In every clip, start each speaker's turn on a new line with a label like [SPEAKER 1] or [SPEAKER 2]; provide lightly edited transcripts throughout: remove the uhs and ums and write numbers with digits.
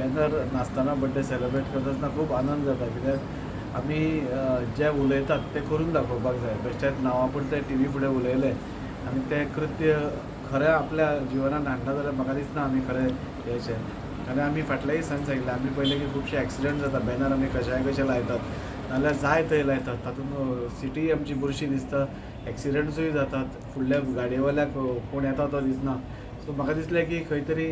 [SPEAKER 1] Banner नाचतना birthday celebrate करतना खूब आनंद जाता, कित्याक आमी जे उलयतात ते करून दाखोवपाक जाय. बेश्टेच नांवा पुरते टीव्ही फुडें उलयले आनी ते कृत्य खऱ्या आपल्या जिवनान हाडना जाल्यार म्हाका दिसना आमी खरें हेचे. आनी आमी फाटल्या दिसांनी सांगिल्लें, आमी पळयलें की खुबशे एक्सिडेंट जाता. बॅनर आमी कशे लायतात नाजाल्यार जाय थंय लायतात, तातूंत सिटी आमची बुरशी दिसता, एक्सिडेंट्सूय जातात, फुडल्या गाडयेवाल्याक कोण येता तो दिसना. सो म्हाका दिसलें की खंय तरी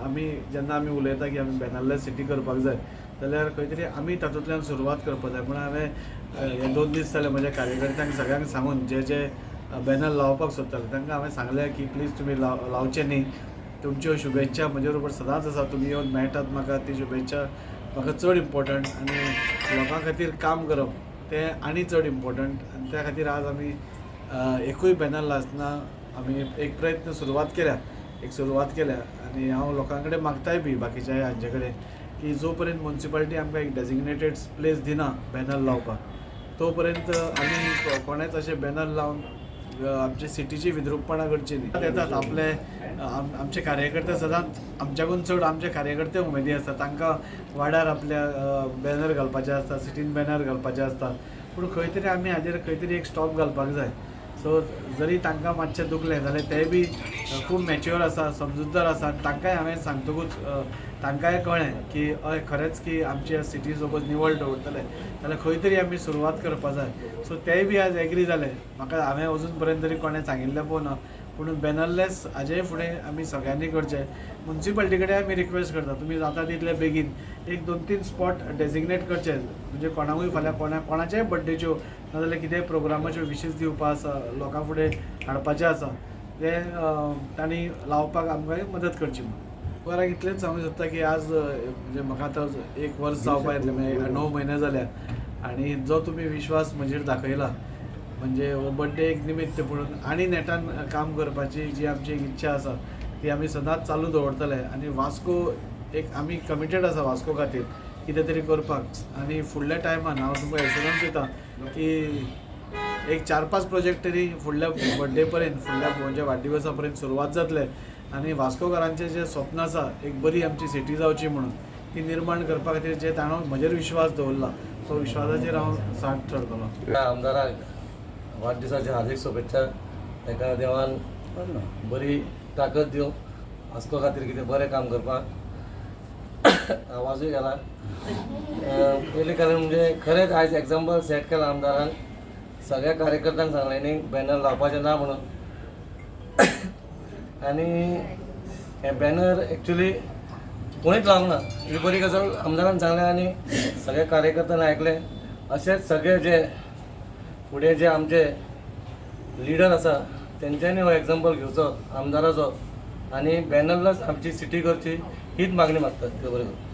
[SPEAKER 1] आमी जेन्ना आमी उलयता की आमी बॅनरलेस सिटी करपाक जाय, जाल्यार खंय तरी आमी तातूंतल्यान सुरवात करपाक जाय. म्हणून हांवें हे 2 दीस जाले म्हज्या कार्यकर्त्यांक सगळ्यांक सांगून जे बॅनर लावपाक सोदताले तांकां हांवें सांगलें की प्लीज तुमी लावचे न्ही. तुमच्यो शुभेच्छा म्हजे बरोबर सदांच आसा. तुमी येवन मेळटात म्हाका, ती शुभेच्छा म्हाका चड इम्पॉर्टंट, आनी लोकां खातीर काम करप तें आनी चड इम्पॉर्टंट. आनी त्या खातीर आज आमी एकूय बॅनर लायतना आमी एक प्रयत्न सुरवात केल्या. आनी हांव लोकां कडेन मागताय बी बाकीच्या हांचे कडेन की जो पर्यंत म्युनिसिपालिटी आमकां एक डेजिग्नेटेड प्लेस दिना बॅनर लावपाक, तो पर्यंत आमी कोणेच अशे बॅनर लावन आमचे सिटीची विद्रूपपणां करची न्ही. येतात आपले आमचे कार्यकर्ते सदांच आमच्याकून चड आमचे कार्यकर्ते उमेदी आसता. तांकां वाड्यार आपल्या बॅनर घालपाचे आसता, सिटीन बॅनर घालपाचे आसता. पूण खंय तरी आमी हाजेर खंय तरी एक स्टॉप घालपाक जाय. सो जरी तांकां मातशें दुखलें जाल्यार तेय बी खूब मॅच्युअर आसा, समजूतदार आसा. तांकांय हांवें सांगतकूच तांकांय कळ्ळें की हय खरेंच की आमची सिटी सपोज निवळ दवरतले जाल्यार खंय तरी आमी सुरवात करपाक जाय. सो तेय बी आज एग्री जाले. म्हाका हांवें अजून पर्यंत तरी कोणें सांगिल्लें पळोवना, पूण बॅनरलेस हाजे फुडें आमी सगळ्यांनी करचें. म्युनिसिपालिटी कडेन आमी रिक्वेस्ट करता, तुमी जाता तितले बेगीन एक 2-3 स्पॉट डेजिग्नेट करचे, म्हणजे कोणाकूय फाल्यां कोणाच्याय बर्थडेच्यो नाजाल्यार कितेंय प्रोग्रामाच्यो विशीस दिवपा आसा, लोकां फुडें हाडपाचें आसा, ते तांणी लावपाक आमकां मदत करची. बरं इतलेंच सांगूंक सोदता की आज म्हणजे म्हाका आतां 1 वर्स जावपा येतलें, म्हणजे 9 म्हयने जाल्या. आनी जो तुमी विश्वास म्हजेर दाखयला, म्हणजे हो बर्थडे एक निमित्त, पूण आनी नेटान काम करपाची जी आमची इच्छा आसा ती आमी सदांच चालू दवरतले. आनी वास्को एक आमी कमिटेड आसा वास्को खातीर कितें तरी करपाक. आनी फुडल्या टायमान हांव तुमकां एश्युरन्स दिता की एक 4-5 प्रोजेक्ट तरी फुडल्या बर्थडे पर्यंत, फुडल्या म्हणजे वाडदिवसा पर्यंत सुरवात जातले. आनी वास्कोकारांचें जें स्वप्न आसा एक बरी आमची सिटी जावची म्हणून, ती निर्माण करपा खातीर जे ताणें म्हजेर विश्वास दवरला, तो विश्वासाचेर हांव साथ ठरतलो.
[SPEAKER 2] आमदाराक वाडदिवसाची हार्दिक शुभेच्छा. ताका देवान बरी ताकद दिवं, वास्को खातीर कितें बरें काम करपाक. आवाजूय गेला. पयलीं कारण म्हणजे खरेंच आयज एग्जाम्पल सेट केलां आमदारान. सगळ्या कार्यकर्त्यांक सांगलें न्ही बॅनर लावपाचें ना म्हणून. आनी हे बॅनर एक्चुली कोणीच लावंक ना, ही बरी गजाल आमदारान सांगलें आनी सगळ्या कार्यकर्त्यांनी आयकलें. अशेंच सगळे जे फुडें जे आमचे लिडर आसा तेंच्यांनी हो एग्जाम्पल घेवचो आमदाराचो, आनी बॅनरलेस आमची सिटी करची हीच मागणी मागता. देव बरें करूं.